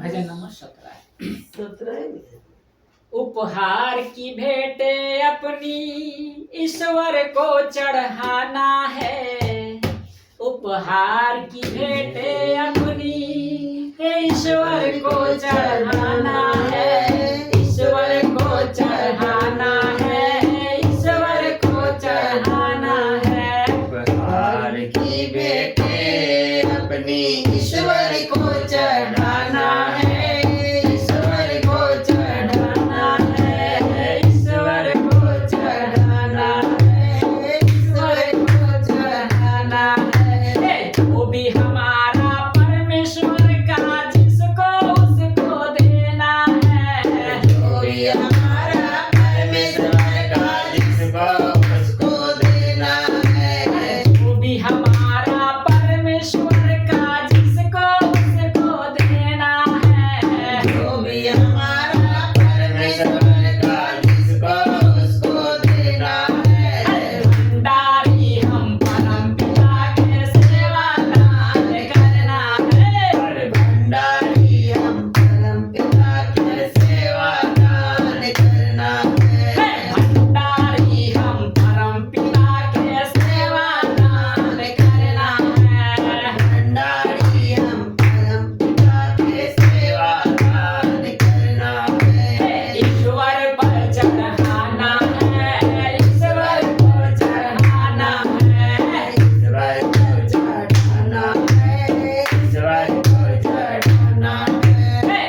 भजन number 17 17 उपहार की भेंट अपनी ईश्वर को चढ़ाना है। उपहार की भेंट अपनी ईश्वर को चढ़ाना है। ईश्वर को चढ़ाना है। ईश्वर को चढ़ाना है। उपहार की बेटे अपनी ईश्वर को चढ़ाना है। ईश्वर को चढ़ाना है। ईश्वर को चढ़ाना है। ईश्वर को चढ़ाना है। वो भी हमारा परमेश्वर का जिसको उसको देना है। जो भी हमारा परमेश्वर का जिसको उसको देना है। वो भी हमारा परमेश्वर का जिसको उसको देना है। जो भी हमारा परमेश्वर का जिसको उसको देना है। भंडारी हम परम पिता के सेवादान करना है। भंडारी हम परम पिता के सेवादान करना है। भंडारी हम परम पिता के सेवादान करना है। भंडारी हम परम पिता के सेवादान करना है। ईश्वर पर चढ़ाना है। ईश्वर को चढ़ाना है। ईश्वर को चढ़ाना है। ईश्वर को चढ़ाना है।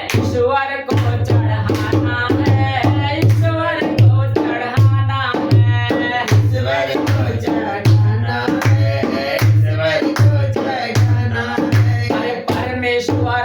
ईश्वर को चढ़ाना है। ईश्वर को चढ़ाना है। ईश्वर को चढ़ाना है। ईश्वर को चढ़ाना है। अरे परमेश्वर